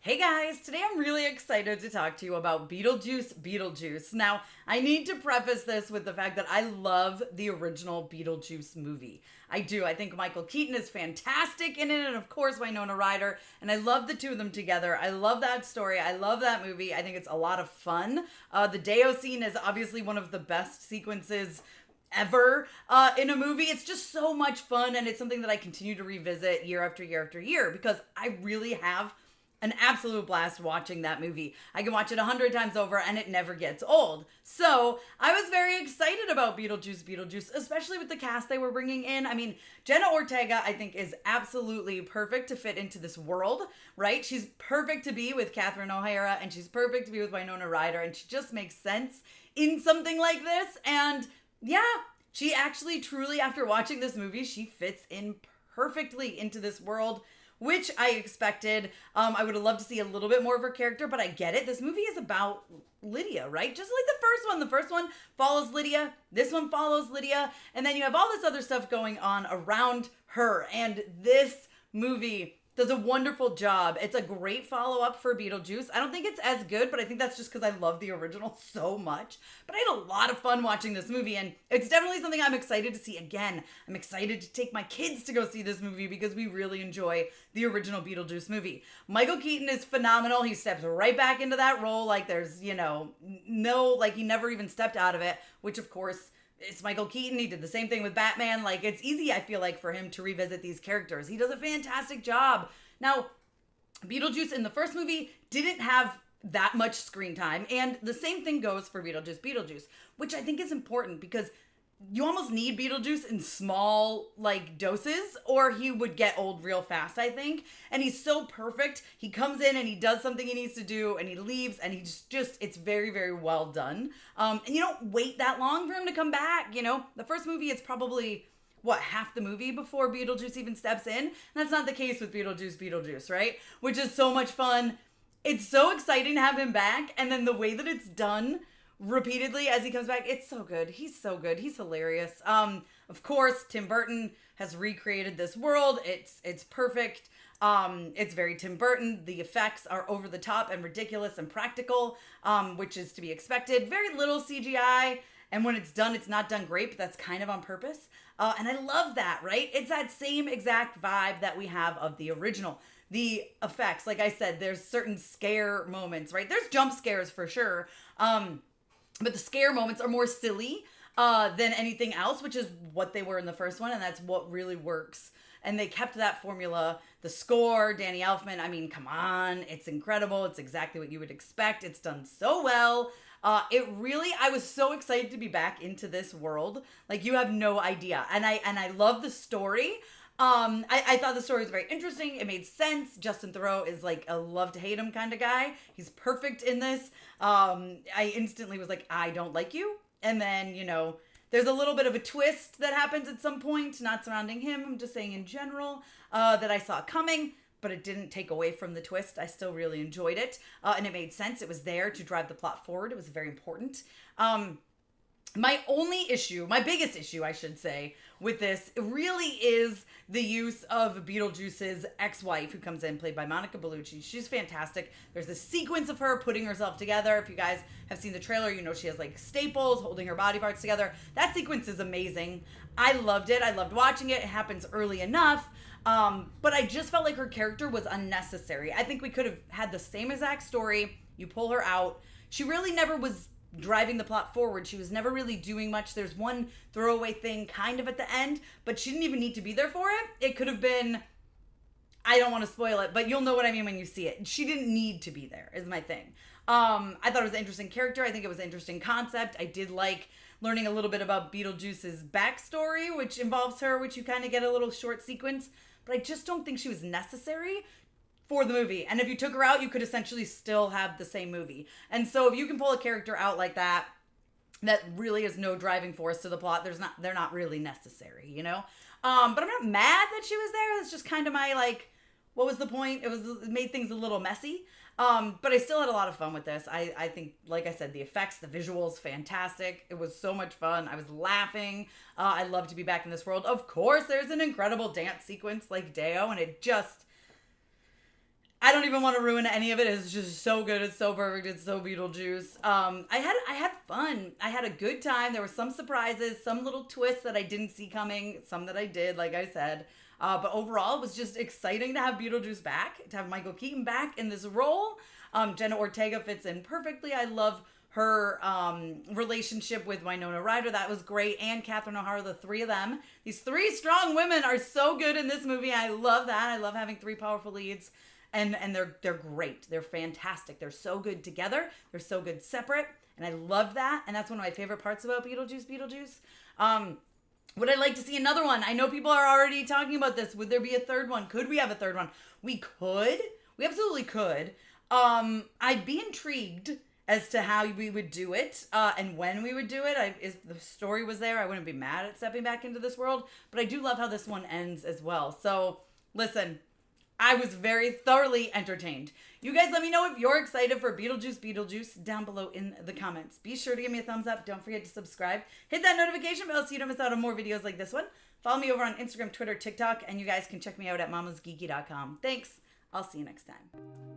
Hey guys, today I'm really excited to talk to you about Beetlejuice Beetlejuice. Now, I need to preface this with the fact that I love the original Beetlejuice movie. I do. I think Michael Keaton is fantastic in it, and of course Winona Ryder, and I love the two of them together. I love that story. I love that movie. I think it's a lot of fun. The Deo scene is obviously one of the best sequences ever in a movie. It's just so much fun, and it's something that I continue to revisit year after year after year because I really have an absolute blast watching that movie. I can watch it 100 times over and it never gets old. So I was very excited about Beetlejuice Beetlejuice, especially with the cast they were bringing in. I mean, Jenna Ortega, I think, is absolutely perfect to fit into this world, right? She's perfect to be with Catherine O'Hara and she's perfect to be with Winona Ryder, and she just makes sense in something like this. And yeah, she actually truly, after watching this movie, she fits in perfectly into this world, which I expected. I would have loved to see a little bit more of her character, but I get it. This movie is about Lydia, right? Just like the first one. The first one follows Lydia. This one follows Lydia. And then you have all this other stuff going on around her. And this movie does a wonderful job. It's a great follow-up for Beetlejuice. I don't think it's as good, but I think that's just because I love the original so much. But I had a lot of fun watching this movie, and it's definitely something I'm excited to see again. I'm excited to take my kids to go see this movie because we really enjoy the original Beetlejuice movie. Michael Keaton is phenomenal. He steps right back into that role like there's, like he never even stepped out of it, which of course, it's Michael Keaton. He did the same thing with Batman. Like, it's easy, I feel like, for him to revisit these characters. He does a fantastic job. Now, Beetlejuice in the first movie didn't have that much screen time. And the same thing goes for Beetlejuice Beetlejuice, which I think is important because you almost need Beetlejuice in small, doses, or he would get old real fast, I think. And he's so perfect. He comes in and he does something he needs to do, and he leaves, and he's just it's very, very well done. And you don't wait that long for him to come back, The first movie, it's probably, half the movie before Beetlejuice even steps in? And that's not the case with Beetlejuice Beetlejuice, right? Which is so much fun. It's so exciting to have him back, and then the way that it's done repeatedly as he comes back, it's so good. He's so good. He's hilarious. Of course, Tim Burton has recreated this world. It's perfect. It's very Tim Burton. The effects are over the top and ridiculous and practical, which is to be expected. Very little CGI, and when it's done, it's not done great, but that's kind of on purpose. And I love that, right? It's that same exact vibe that we have of the original. The effects, like I said, there's certain scare moments, right? There's jump scares for sure. But the scare moments are more silly than anything else, which is what they were in the first one, and that's what really works. And they kept that formula. The score, Danny Elfman, I mean, come on. It's incredible. It's exactly what you would expect. It's done so well. I was so excited to be back into this world. Like, you have no idea. And I love the story. I thought the story was very interesting. It made sense. Justin Theroux is like a love to hate him kind of guy. He's perfect in this. I instantly was like, I don't like you. And then, there's a little bit of a twist that happens at some point, not surrounding him. I'm just saying in general, that I saw coming, but it didn't take away from the twist. I still really enjoyed it. And it made sense. It was there to drive the plot forward. It was very important. My biggest issue, I should say, with this really is the use of Beetlejuice's ex-wife, who comes in, played by Monica Bellucci. She's fantastic. There's a sequence of her putting herself together. If you guys have seen the trailer, she has staples holding her body parts together. That sequence is amazing. I loved it. I loved watching it. It happens early enough. But I just felt like her character was unnecessary. I think we could have had the same exact story. You pull her out. She really never was driving the plot forward. She was never really doing much. There's one throwaway thing kind of at the end, but she didn't even need to be there for it. It could have been, I don't want to spoil it, but you'll know what I mean when you see it. She didn't need to be there, is my thing. I thought it was an interesting character. I think it was an interesting concept. I did like learning a little bit about Beetlejuice's backstory, which involves her, which you kind of get a little short sequence, but I just don't think she was necessary for the movie. And if you took her out, you could essentially still have the same movie. And so if you can pull a character out like that really is no driving force to the plot, they're not really necessary, But I'm not mad that she was there. That's just kind of my what was the point? It made things a little messy. But I still had a lot of fun with this. I think, like I said, the effects, the visuals, fantastic. It was so much fun. I was laughing. I love to be back in this world. Of course, there's an incredible dance sequence like Deo, and it just I don't even want to ruin any of it. It's just so good. It's so perfect. It's so Beetlejuice. I had fun. I had a good time. There were some surprises, some little twists that I didn't see coming, some that I did, like I said. But overall, it was just exciting to have Beetlejuice back, to have Michael Keaton back in this role. Jenna Ortega fits in perfectly. I love her relationship with Winona Ryder. That was great. And Catherine O'Hara, the three of them. These three strong women are so good in this movie. I love that. I love having three powerful leads. And they're great. They're fantastic. They're so good together. They're so good separate. And I love that. And that's one of my favorite parts about Beetlejuice. Would I like to see another one? I know people are already talking about this. Would there be a third one? Could we have a third one? We could. We absolutely could. I'd be intrigued as to how we would do it and when we would do it. If the story was there, I wouldn't be mad at stepping back into this world. But I do love how this one ends as well. So, listen, I was very thoroughly entertained. You guys let me know if you're excited for Beetlejuice down below in the comments. Be sure to give me a thumbs up. Don't forget to subscribe. Hit that notification bell so you don't miss out on more videos like this one. Follow me over on Instagram, Twitter, TikTok, and you guys can check me out at MamasGeeky.com. Thanks. I'll see you next time.